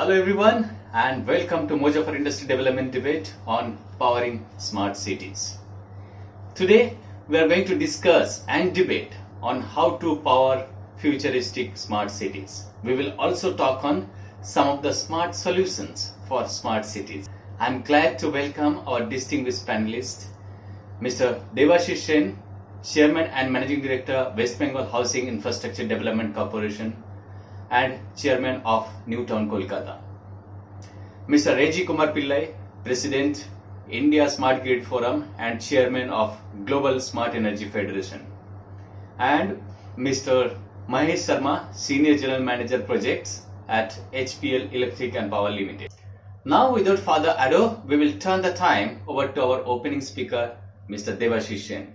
Hello everyone and welcome to Moja for Industry Development debate on powering smart cities. Today we are going to discuss and debate on how to power futuristic smart cities. We will also talk on some of the smart solutions for smart cities. I am glad to welcome our distinguished panelist, Mr. Devashish Sen, Chairman and Managing Director, West Bengal Housing Infrastructure Development Corporation and Chairman of New Town, Kolkata. Mr. Reji Kumar Pillai, President, India Smart Grid Forum and Chairman of Global Smart Energy Federation. And Mr. Mahesh Sharma, Senior General Manager Projects at HPL Electric and Power Limited. Now without further ado, we will turn the time over to our opening speaker, Mr. Devashish Sen.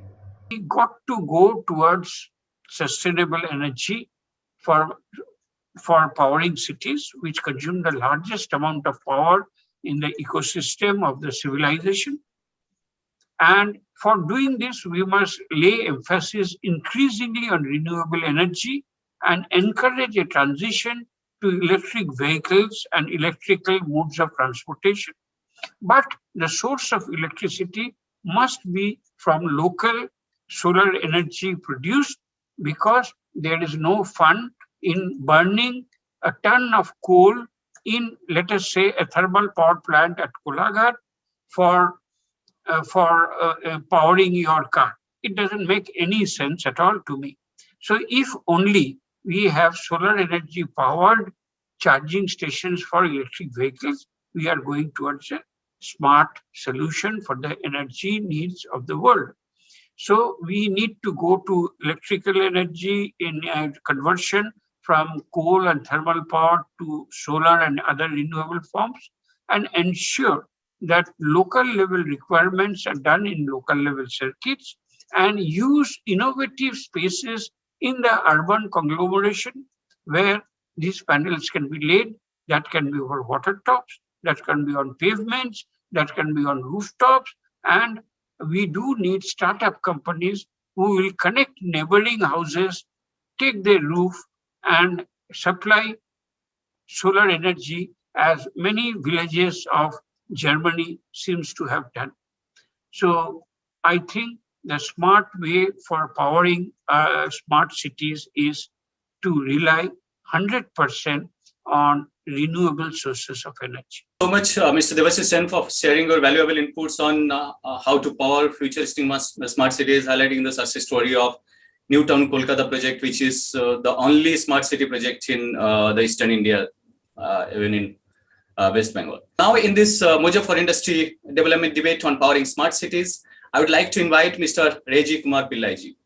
We got to go towards sustainable energy for powering cities, which consume the largest amount of power in the ecosystem of the civilization. And for doing this, we must lay emphasis increasingly on renewable energy and encourage a transition to electric vehicles and electrical modes of transportation. But the source of electricity must be from local solar energy produced, because there is no fun in burning a ton of coal in, let us say, a thermal power plant at Kolaghat for powering your car. It doesn't make any sense at all to me. So if only we have solar energy powered charging stations for electric vehicles, we are going towards a smart solution for the energy needs of the world. So we need to go to electrical energy in conversion from coal and thermal power to solar and other renewable forms, and ensure that local level requirements are done in local level circuits, and use innovative spaces in the urban conglomeration where these panels can be laid. That can be over water tops, that can be on pavements, that can be on rooftops, and we do need startup companies who will connect neighboring houses, take their roof, and supply solar energy, as many villages of Germany seems to have done. So I think the smart way for powering smart cities is to rely 100% on renewable sources of energy. So much, Mr. Devashish Sen, for sharing your valuable inputs on how to power futuristic smart cities, highlighting the success story of New Town Kolkata project, which is the only smart city project in the Eastern India, even in West Bengal. Now, in this Moja for Industry Development debate on powering smart cities, I would like to invite Mr. Reji Kumar Pillai ji.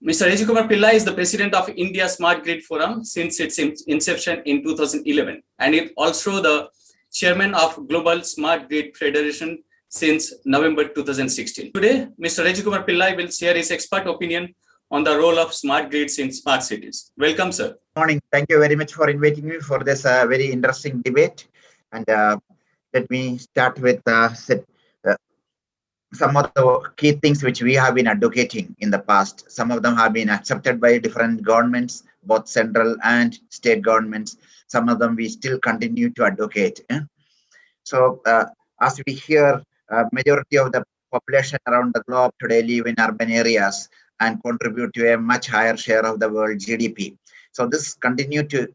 Mr. Reji Kumar Pillai is the president of India Smart Grid Forum since its inception in 2011, and is also the chairman of Global Smart Grid Federation since November 2016. Today, Mr. Reji Kumar Pillai will share his expert opinion on the role of smart grids in smart cities. Welcome, sir. Good morning. Thank you very much for inviting me for this very interesting debate. And let me start with some of the key things which we have been advocating in the past. Some of them have been accepted by different governments, both central and state governments. Some of them we still continue to advocate. So as we hear, majority of the population around the globe today live in urban areas and contribute to a much higher share of the world GDP. So this continue to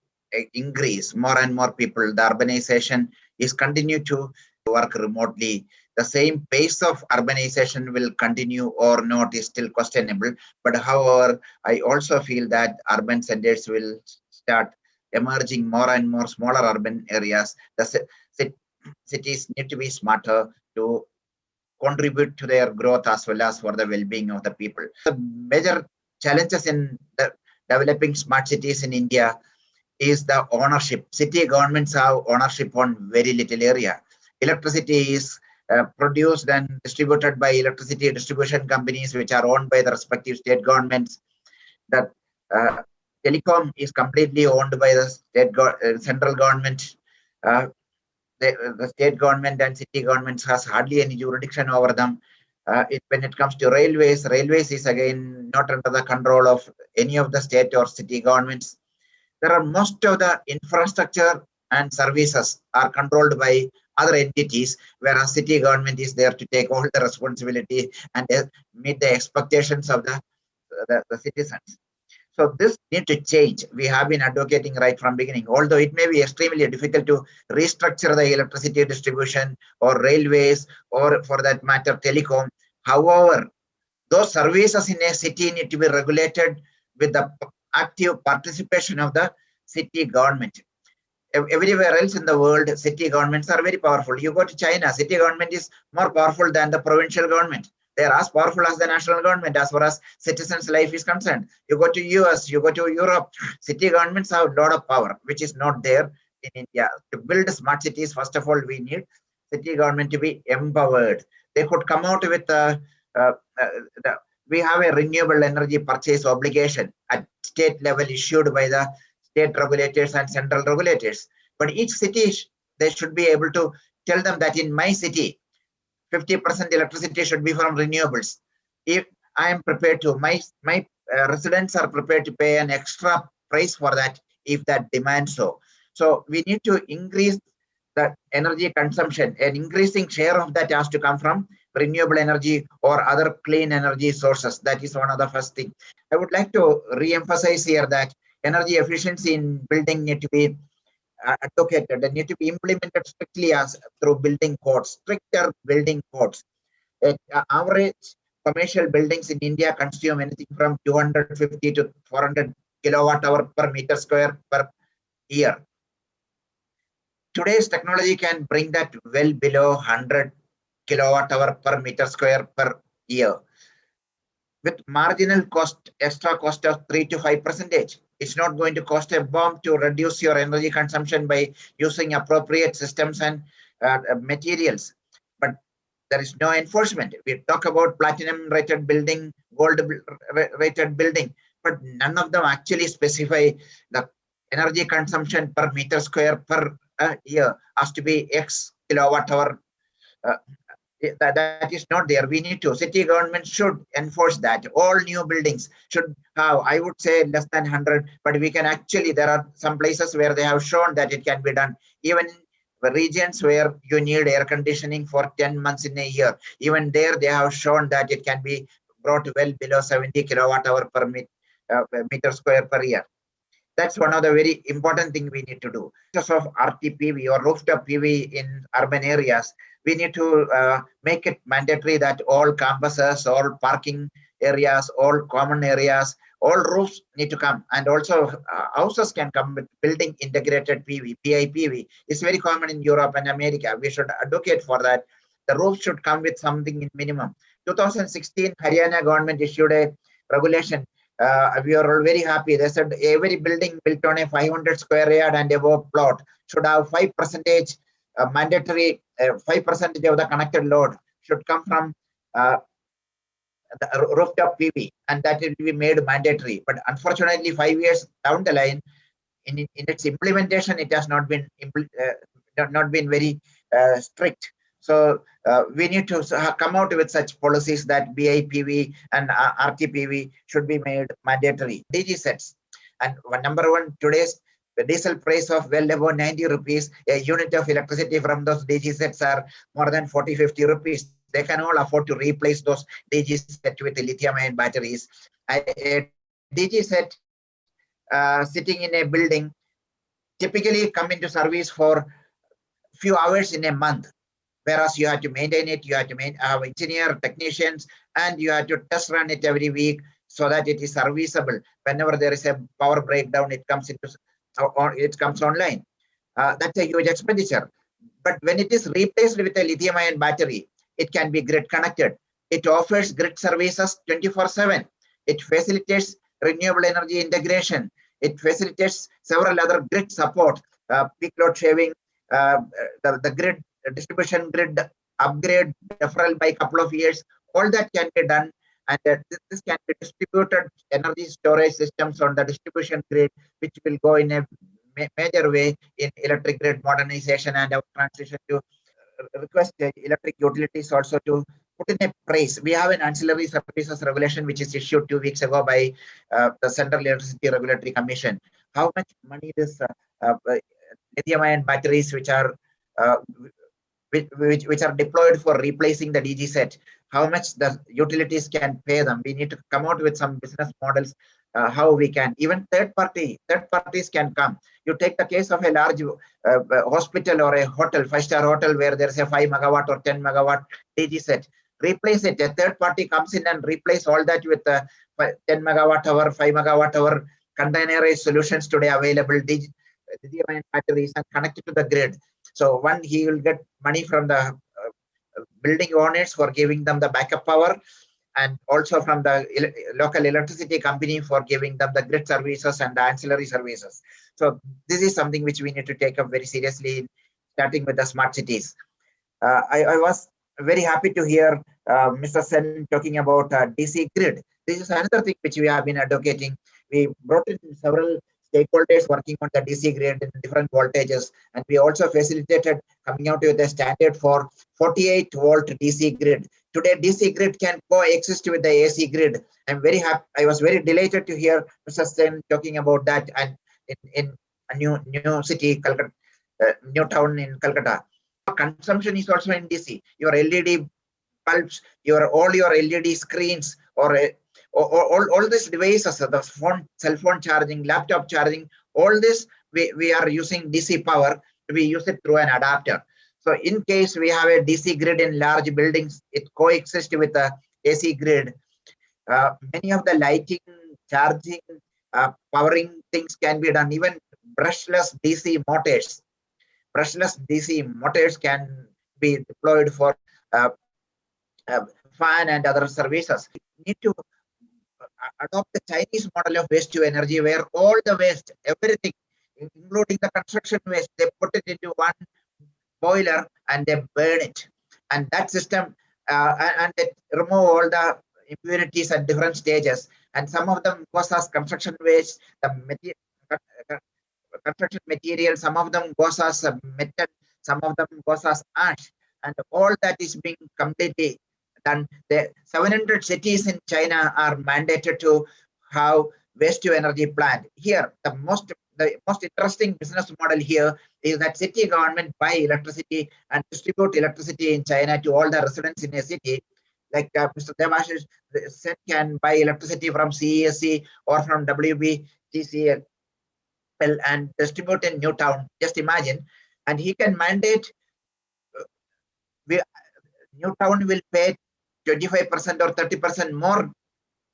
increase. More and more people, the urbanization is continue to work remotely. The same pace of urbanization will continue or not is still questionable. But however, I also feel that urban centers will start emerging more and more smaller urban areas. The cities need to be smarter to contribute to their growth as well as for the well-being of the people. The major challenges in the developing smart cities in India is the ownership. City governments have ownership on very little area. Electricity is produced and distributed by electricity distribution companies, which are owned by the respective state governments. That telecom is completely owned by the central government. The state government and city governments has hardly any jurisdiction over them. When it comes to railways is again not under the control of any of the state or city governments. There are most of the infrastructure and services are controlled by other entities, whereas city government is there to take all the responsibility and meet the expectations of the citizens. So this need to change. We have been advocating right from beginning, although it may be extremely difficult to restructure the electricity distribution or railways or for that matter telecom. However, those services in a city need to be regulated with the active participation of the city government. Everywhere else in the world, city governments are very powerful. You go to China, city government is more powerful than the provincial government. They are as powerful as the national government as far as citizens' life is concerned. You go to US, you go to Europe, city governments have a lot of power, which is not there in India. To build smart cities, first of all, we need city government to be empowered. They could come out with uh, we have a renewable energy purchase obligation at state level issued by the state regulators and central regulators. But each city, they should be able to tell them that in my city, 50% electricity should be from renewables. If I am prepared to, my residents are prepared to pay an extra price for that if that demands so. So we need to increase the energy consumption. An increasing share of that has to come from renewable energy or other clean energy sources. That is one of the first thing. I would like to re-emphasize here that energy efficiency in building need to be advocated and need to be implemented strictly as through building codes, stricter building codes. Average commercial buildings in India consume anything from 250 to 400 kilowatt hour per meter square per year. Today's technology can bring that well below 100 kilowatt hour per meter square per year with marginal cost, extra cost of 3 to 5%. It's not going to cost a bomb to reduce your energy consumption by using appropriate systems and materials. But there is no enforcement. We talk about platinum rated building, gold rated building, but none of them actually specify the energy consumption per meter square per year has to be X kilowatt hour. That is not there. We need to, city government should enforce that. All new buildings should have, I would say, less than 100, but we can actually, there are some places where they have shown that it can be done. Even the regions where you need air conditioning for 10 months in a year, even there they have shown that it can be brought well below 70 kilowatt hour per meter square per year. That's one of the very important thing we need to do. Just of RTPV or rooftop PV in urban areas, we need to make it mandatory that all campuses, all parking areas, all common areas, all roofs need to come, and also houses can come with building integrated PV, BIPV. It's very common in Europe and America. We should advocate for that. The roof should come with something in minimum. 2016, Haryana government issued a regulation. We are all very happy. They said every building built on a 500 square yard and above plot should have 5% mandatory, 5% of the connected load should come from the rooftop PV, and that will be made mandatory. But unfortunately, 5 years down the line, in its implementation, it has not been very strict. So we need to come out with such policies that BIPV and RTPV should be made mandatory. DG sets, and number one, today's the diesel price of well above 90 rupees, a unit of electricity from those DG sets are more than 40-50 rupees. They can all afford to replace those DG sets with lithium-ion batteries. A DG set sitting in a building typically come into service for few hours in a month. Whereas you have to maintain it, you have to have engineer, technicians, and you have to test run it every week so that it is serviceable. Whenever there is a power breakdown, it comes online. That's a huge expenditure. But when it is replaced with a lithium-ion battery, it can be grid connected. It offers grid services 24/7. It facilitates renewable energy integration. It facilitates several other grid support, peak load shaving, the grid distribution grid upgrade deferral by a couple of years. All that can be done, and this can be distributed energy storage systems on the distribution grid, which will go in a major way in electric grid modernization and our transition to request electric utilities also to put in a price. We have an ancillary services regulation which is issued 2 weeks ago by the Central Electricity Regulatory Commission. How much money this lithium-ion batteries which are uh, which are deployed for replacing the DG set, how much the utilities can pay them. We need to come out with some business models, how we can, even third parties can come. You take the case of a large hospital or a hotel, 5-star hotel, where there's a 5 megawatt or 10 megawatt DG set. Replace it. A third party comes in and replace all that with 10 megawatt hour, 5 megawatt hour containerized solutions today available, lithium-ion batteries, and connect it to the grid. So one, he will get money from the building owners for giving them the backup power, and also from the local electricity company for giving them the grid services and the ancillary services. So this is something which we need to take up very seriously, starting with the smart cities. I was very happy to hear Mr. Sen talking about DC grid. This is another thing which we have been advocating. We brought in several stakeholders working on the DC grid in different voltages, and we also facilitated coming out with a standard for 48 volt DC grid. Today, DC grid can coexist with the AC grid. I'm very happy. I was very delighted to hear Mr. Sen talking about that, and in a new city, Calcutta, new town in Calcutta. Consumption is also in DC. Your LED bulbs, all your LED screens, or all these devices, the phone, cell phone charging, laptop charging, all this we are using DC power. We use it through an adapter. So in case we have a DC grid in large buildings, it coexists with the AC grid. Many of the lighting, charging, powering things can be done. Even brushless DC motors. Brushless DC motors can be deployed for fan and other services. We need to adopt the Chinese model of waste to energy, where all the waste, everything, including the construction waste, they put it into one boiler and they burn it. And that system, and they remove all the impurities at different stages. And some of them goes as construction waste, the construction material, some of them goes as metal, some of them goes as ash, and all that is being completely done. The 700 cities in China are mandated to have waste to energy plant. Here, the most interesting business model here is that city government buy electricity and distribute electricity in China to all the residents in a city. Like Mr. Devashish said, can buy electricity from CESC or from WBTCL and distribute in Newtown. Just imagine, and he can mandate Newtown will pay 25% or 30% more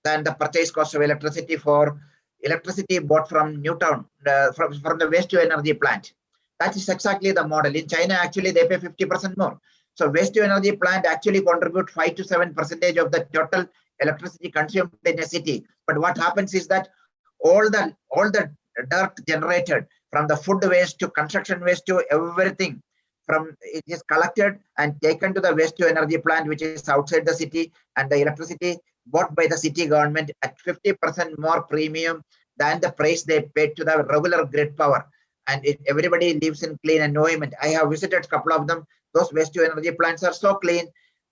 than the purchase cost of electricity for electricity bought from Newtown, from the waste to energy plant. That is exactly the model. In China, actually, they pay 50% more. So waste to energy plant actually contribute 5 to 7% of the total electricity consumed in a city. But what happens is that all the dirt generated from the food waste to construction waste to everything, from it is collected and taken to the waste to energy plant, which is outside the city, and the electricity bought by the city government at 50% more premium than the price they paid to the regular grid power. And everybody lives in clean environment. I have visited a couple of them. Those waste to energy plants are so clean.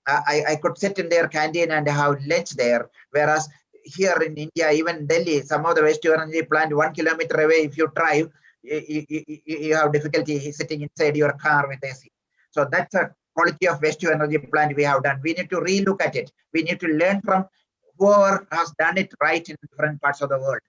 I could sit in their canteen and have lunch there. Whereas here in India, even Delhi, some of the waste to energy plant 1 kilometer away, if you drive, you have difficulty sitting inside your car with AC. So that's a quality of waste to energy plant we have done. We need to relook at it. We need to learn from whoever has done it right in different parts of the world.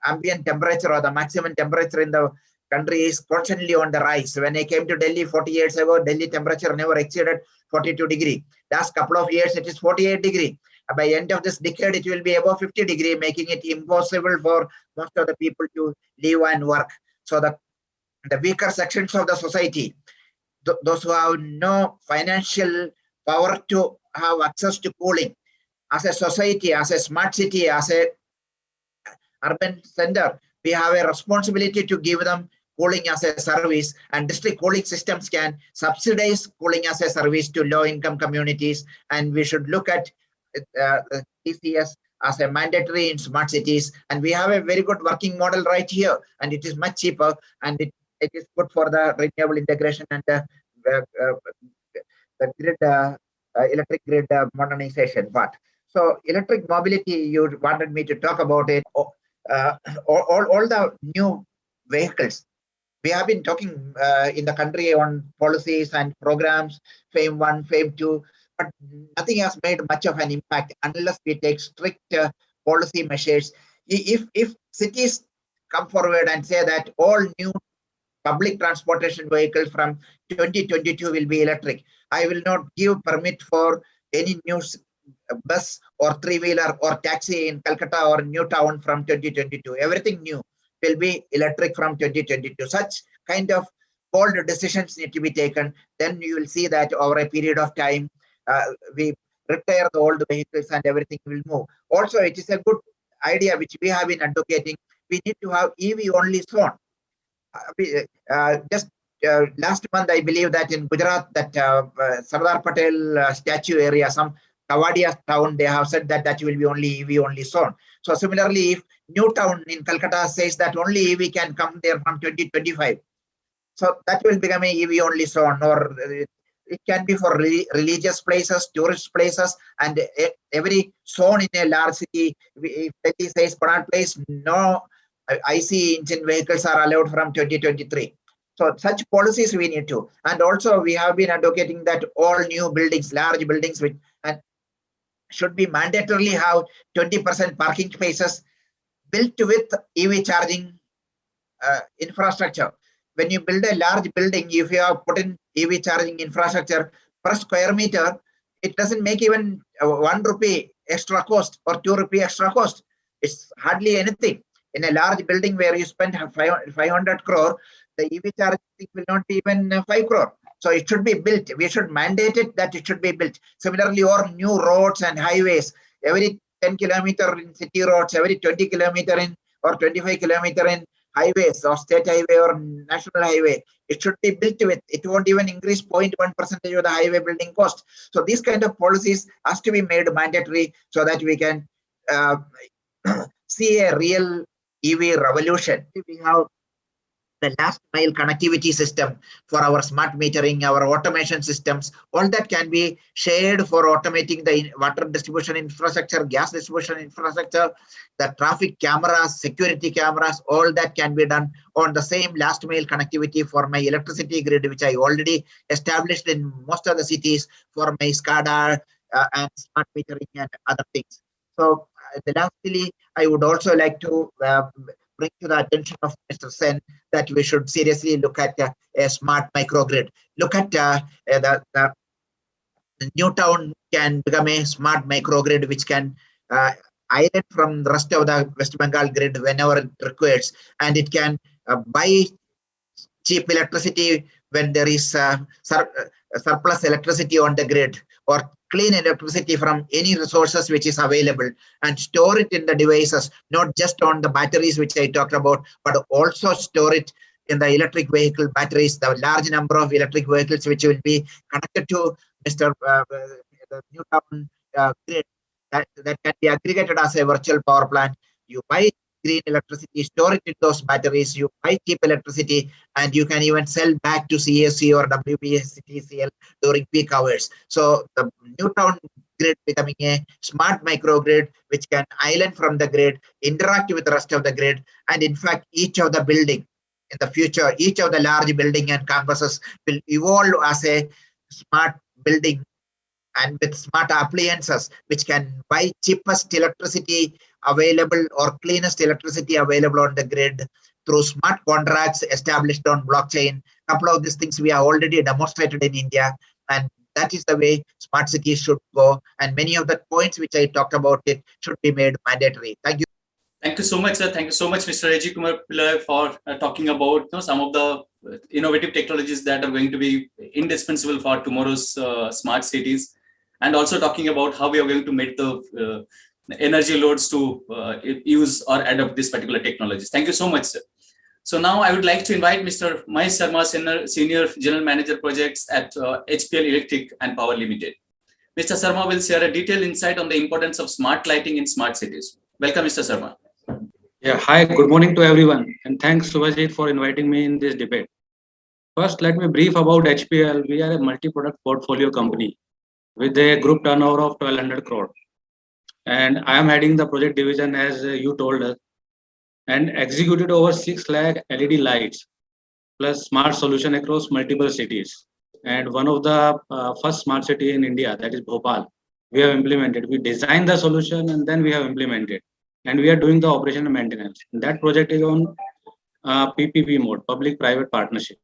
Ambient temperature, or the maximum temperature in the country, is constantly on the rise. When I came to Delhi 40 years ago, Delhi temperature never exceeded 42 degree. Last couple of years, it is 48 degree. By end of this decade, it will be above 50 degree, making it impossible for most of the people to live and work. So the weaker sections of the society, those who have no financial power to have access to cooling, as a society, as a smart city, as a urban center, we have a responsibility to give them cooling as a service, and district cooling systems can subsidize cooling as a service to low-income communities. And we should look at TCS as a mandatory in smart cities. And we have a very good working model right here, and it is much cheaper, and it is good for the renewable integration and the grid, electric grid modernization part. So electric mobility, you wanted me to talk about it. All the new vehicles, we have been talking in the country on policies and programs, FAME 1, FAME 2, but nothing has made much of an impact unless we take strict policy measures. If cities come forward and say that all new public transportation vehicles from 2022 will be electric, I will not give permit for any new bus or three-wheeler or taxi in Calcutta or Newtown from 2022. Everything new will be electric from 2022. Such kind of bold decisions need to be taken. Then you will see that over a period of time, we retire the old vehicles and everything will move. Also, it is a good idea which we have been advocating. We need to have EV only zone. Just last month, I believe that in Gujarat, that Sardar Patel statue area, some Kavadia town, they have said that that will be only EV only zone. So similarly, if Newtown in Calcutta says that only EV can come there from 2025, so that will become a EV only zone, or it can be for religious places, tourist places, and every zone in a large city. If Delhi says Connaught Place, no IC engine vehicles are allowed from 2023. So such policies we need to, and also we have been advocating that all new buildings, large buildings, which and should be mandatorily have 20% parking spaces built with EV charging infrastructure. When you build a large building, if you have put in EV charging infrastructure per square meter, it doesn't make even 1 rupee extra cost or 2 rupee extra cost. It's hardly anything. In a large building where you spend 500 crore, the EV charging will not be even 5 crore. So it should be built. We should mandate it that it should be built. Similarly, or new roads and highways, every 10 kilometer in city roads, every 20 kilometer in or 25 kilometer in highways or state highway or national highway, it should be built with. It won't even increase 0.1% of the highway building cost. So these kind of policies has to be made mandatory so that we can see a real EV revolution. We have the last mile connectivity system for our smart metering, our automation systems, all that can be shared for automating the water distribution infrastructure, gas distribution infrastructure, the traffic cameras, security cameras, all that can be done on the same last mile connectivity for my electricity grid, which I already established in most of the cities for my SCADA and smart metering and other things. So lastly, I would also like to bring to the attention of Mr. Sen that we should seriously look at a smart microgrid. Look at the Newtown can become a smart microgrid which can island from the rest of the West Bengal grid whenever it requires, and it can buy cheap electricity when there is surplus electricity on the grid, or clean electricity from any resources which is available, and store it in the devices, not just on the batteries which I talked about, but also store it in the electric vehicle batteries, the large number of electric vehicles which will be connected to the Newtown grid that can be aggregated as a virtual power plant. You buy green electricity, store it in those batteries, you buy cheap electricity, and you can even sell back to CSC or WBSTCL during peak hours. So the Newtown grid becoming a smart microgrid which can island from the grid, interact with the rest of the grid, and in fact each of the building in the future, each of the large building and campuses will evolve as a smart building and with smart appliances which can buy cheapest electricity available or cleanest electricity available on the grid through smart contracts established on blockchain. Couple of these things we have already demonstrated in India, and that is the way smart cities should go. And many of the points which I talked about it should be made mandatory. Thank you. Thank you so much, sir. Thank you so much, Mr. Ajit Kumar Pillai, for talking about some of the innovative technologies that are going to be indispensable for tomorrow's smart cities, and also talking about how we are going to make the energy loads to use or adopt this particular technologies. Thank you so much, sir. So now I would like to invite Mr. Mahesh Sharma, Senior General Manager Projects at HPL Electric and Power Limited. Mr. Sharma will share a detailed insight on the importance of smart lighting in smart cities. Welcome, Mr. Sharma. Yeah, hi, good morning to everyone, and thanks Subhajit for inviting me in this debate. First, let me brief about HPL. We are a multi-product portfolio company with a group turnover of 1200 crore. And I am heading the project division, as you told us, and executed over 6 lakh LED lights plus smart solution across multiple cities. And one of the first smart city in India, that is Bhopal, we have implemented. We designed the solution and then we have implemented. And we are doing the operation and maintenance. And that project is on PPP mode, public-private partnership.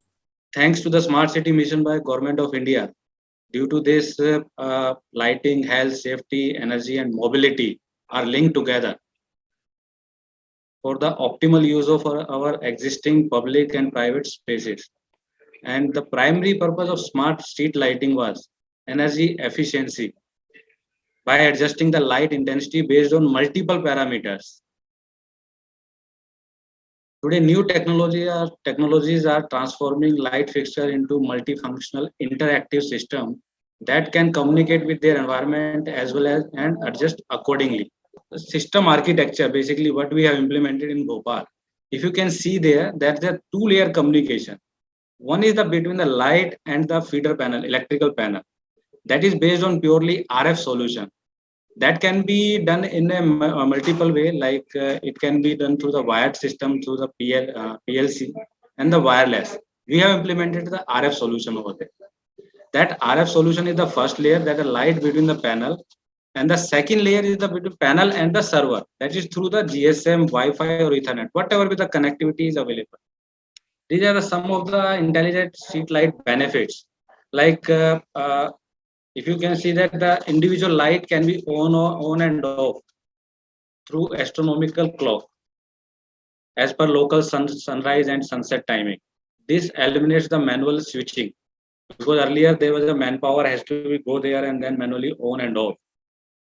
Thanks to the smart city mission by Government of India, due to this, lighting, health, safety, energy, and mobility are linked together for the optimal use of our existing public and private spaces. And the primary purpose of smart street lighting was energy efficiency by adjusting the light intensity based on multiple parameters. Today, new technologies are transforming light fixture into multifunctional interactive system that can communicate with their environment as well as and adjust accordingly. The system architecture, basically what we have implemented in Bhopal. If you can see there, that's a two-layer communication. One is the between the light and the feeder panel, electrical panel. That is based on purely RF solution. That can be done in a multiple way, like it can be done through the wired system, through the PLC and the wireless. We have implemented the RF solution over there. That RF solution is the first layer, that is light between the panel, and the second layer is the between panel and the server. That is through the GSM, Wi-Fi or Ethernet, whatever with the connectivity is available. These are some of the intelligent street light benefits. Like if you can see that the individual light can be on and off through astronomical clock as per local sunrise and sunset timing. This eliminates the manual switching, because earlier there was a manpower has to go there and then manually on and off.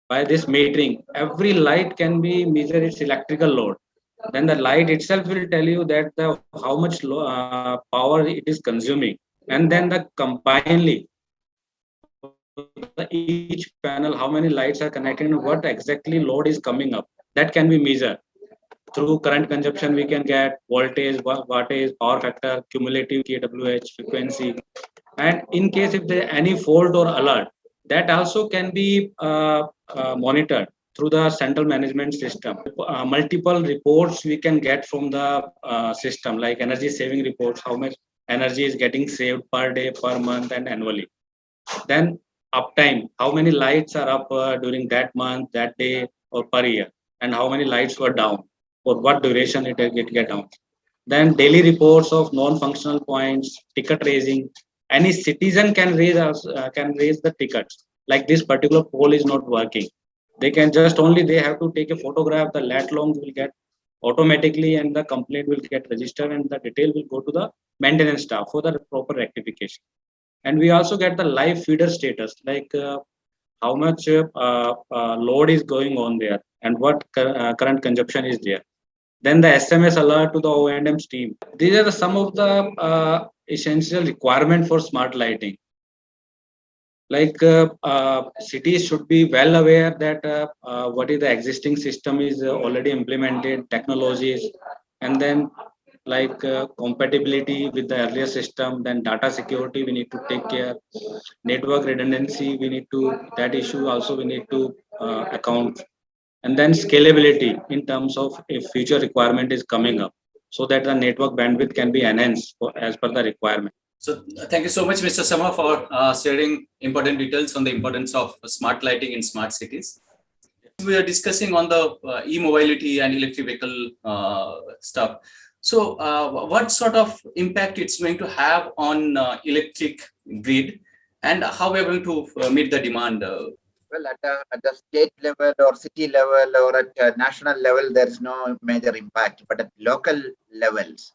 By this metering, every light can be measure its electrical load. Then the light itself will tell you that how much power it is consuming, and then the combinedly each panel, how many lights are connected and what exactly load is coming up, that can be measured. Through current consumption, we can get voltage, wattage, power factor, cumulative kWh, frequency. And in case if there is any fault or alert, that also can be monitored through the central management system. Multiple reports we can get from the system, like energy saving reports, how much energy is getting saved per day, per month, and annually. Then uptime, how many lights are up during that month, that day, or per year, and how many lights were down, for what duration it get down. Then daily reports of non-functional points, ticket raising. Any citizen can raise the tickets. Like this particular pole is not working. They can just only they have to take a photograph. The lat longs will get automatically, and the complaint will get registered, and the detail will go to the maintenance staff for the proper rectification. And we also get the live feeder status, like how much load is going on there and what current consumption is there. Then the SMS alert to the O&M's team. These are some of the essential requirement for smart lighting. Like cities should be well aware that what is the existing system is already implemented, technologies, and then like compatibility with the earlier system. Then data security we need to take care, network redundancy we need to, that issue also we need to account, and then scalability in terms of if future requirement is coming up, so that the network bandwidth can be enhanced as per the requirement. So thank you so much, Mr. Sama, for sharing important details on the importance of smart lighting in smart cities. We are discussing on the e-mobility and electric vehicle stuff. So what sort of impact it's going to have on electric grid, and how we are going to meet the demand? Well, at the state level or city level or at national level, there is no major impact. But at local levels,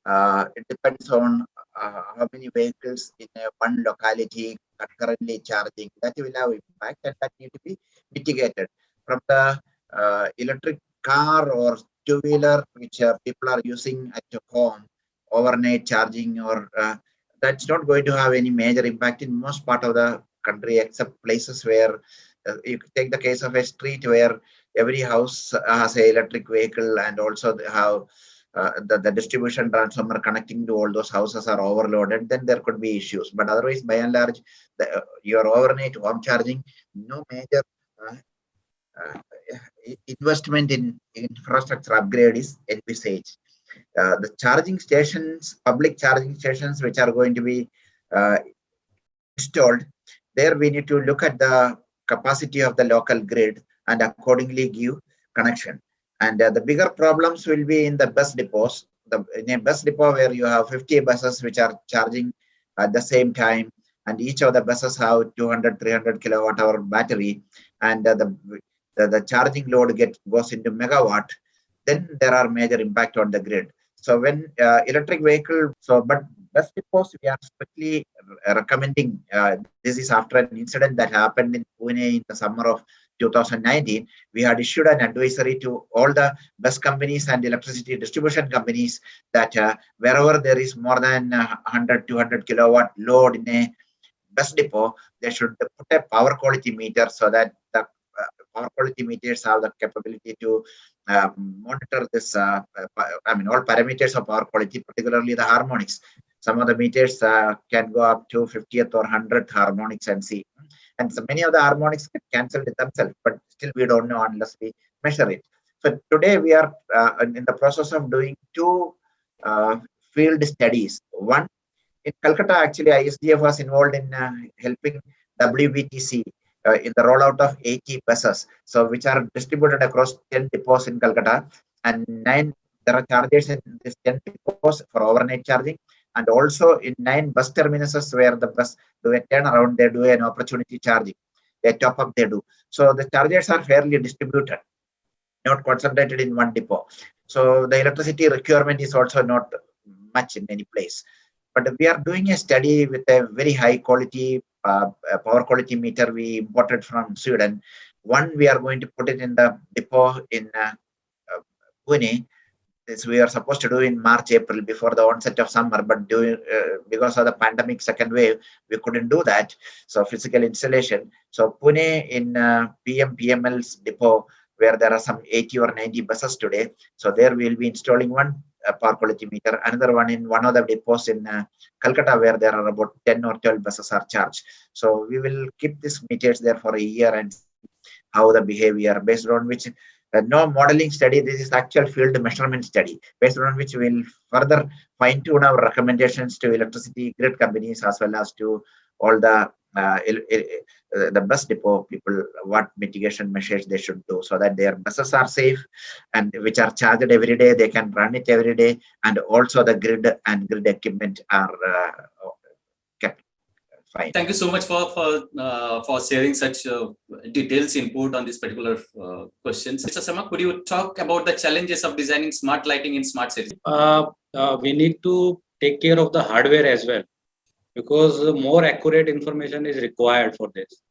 it depends on how many vehicles in one locality concurrently charging. That will have impact, and that need to be mitigated. From the electric car or two-wheeler which people are using at home, overnight charging, or that's not going to have any major impact in most part of the country, except places where you take the case of a street where every house has an electric vehicle, and also they have the distribution transformer connecting to all those houses are overloaded, then there could be issues. But otherwise, by and large, your overnight home charging, no major investment in infrastructure upgrade is envisaged. The charging stations, public charging stations, which are going to be installed, there we need to look at the capacity of the local grid and accordingly give connection. And the bigger problems will be in the bus depots. In a bus depot where you have 50 buses which are charging at the same time, and each of the buses have 200, 300 kilowatt hour battery, and the charging load goes into megawatt, then there are major impact on the grid. So when electric vehicle, but bus depots, we are strictly recommending, this is after an incident that happened in Pune in the summer of 2019. We had issued an advisory to all the bus companies and electricity distribution companies that wherever there is more than 100, 200 kilowatt load in a bus depot, they should put a power quality meter so that the power quality meters have the capability to monitor this, all parameters of power quality, particularly the harmonics. Some of the meters can go up to 50th or 100th harmonics and see. And so many of the harmonics get cancelled themselves, but still we don't know unless we measure it. So today we are in the process of doing two field studies. One, in Calcutta, actually, ISDF was involved in helping WBTC in the rollout of 80 buses, so which are distributed across 10 depots in Calcutta, and 9 there are chargers in these 10 depots for overnight charging, and also in 9 bus terminuses where the bus do a turnaround, they do an opportunity charging, they top up, they do. So the chargers are fairly distributed, not concentrated in one depot. So the electricity requirement is also not much in any place. But we are doing a study with a very high quality power quality meter we imported from Sweden. One, we are going to put it in the depot in Pune. This we are supposed to do in March, April, before the onset of summer, but because of the pandemic second wave, we couldn't do that. So physical installation. So Pune in PML's depot, where there are some 80 or 90 buses today. So there we will be installing one power quality meter, another one in one of the depots in Calcutta, where there are about 10 or 12 buses are charged. So we will keep these meters there for a year and see how the behavior, based on which no modeling study, this is actual field measurement study, based on which we will further fine tune our recommendations to electricity grid companies as well as to all the bus depot people, what mitigation measures they should do so that their buses are safe and which are charged every day, they can run it every day, and also the grid and grid equipment are kept fine. Thank you so much for sharing such details input on this particular questions. Mr. Sharma, could you talk about the challenges of designing smart lighting in smart cities? We need to take care of the hardware as well, because more accurate information is required for this.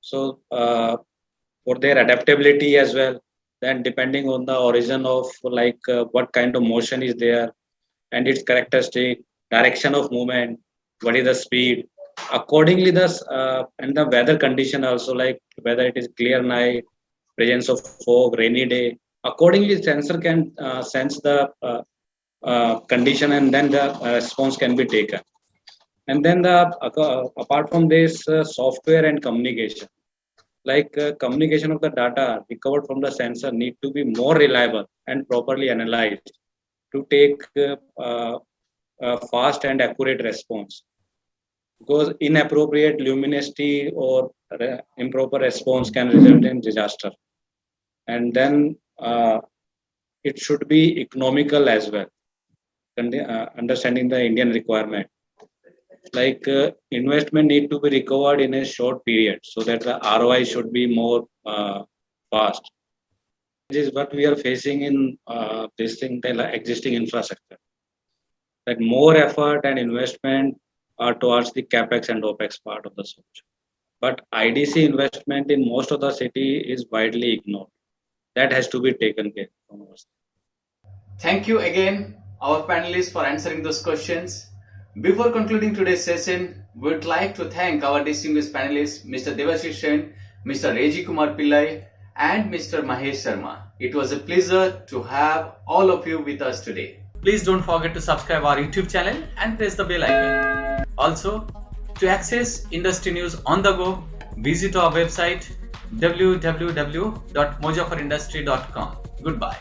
So for their adaptability as well, then depending on the origin of what kind of motion is there and its characteristic, direction of movement, what is the speed, accordingly and the weather condition also, like whether it is clear night, presence of fog, rainy day, accordingly sensor can sense the condition, and then the response can be taken. And then apart from this, software and communication, communication of the data recovered from the sensor need to be more reliable and properly analyzed to take fast and accurate response. Because inappropriate luminosity or improper response can result in disaster. And then it should be economical as well, understanding the Indian requirement. Investment need to be recovered in a short period so that the ROI should be more fast. This is what we are facing in the existing infrastructure. That more effort and investment are towards the capex and opex part of the solution. But IDC investment in most of the city is widely ignored. That has to be taken care of. Thank you again, our panelists, for answering those questions. Before concluding today's session, we would like to thank our distinguished panelists, Mr. Debashish Sen, Mr. Reji Kumar Pillai, and Mr. Mahesh Sharma. It was a pleasure to have all of you with us today. Please don't forget to subscribe our YouTube channel and press the bell icon. Also, to access industry news on the go, visit our website www.mojaforindustry.com. Goodbye.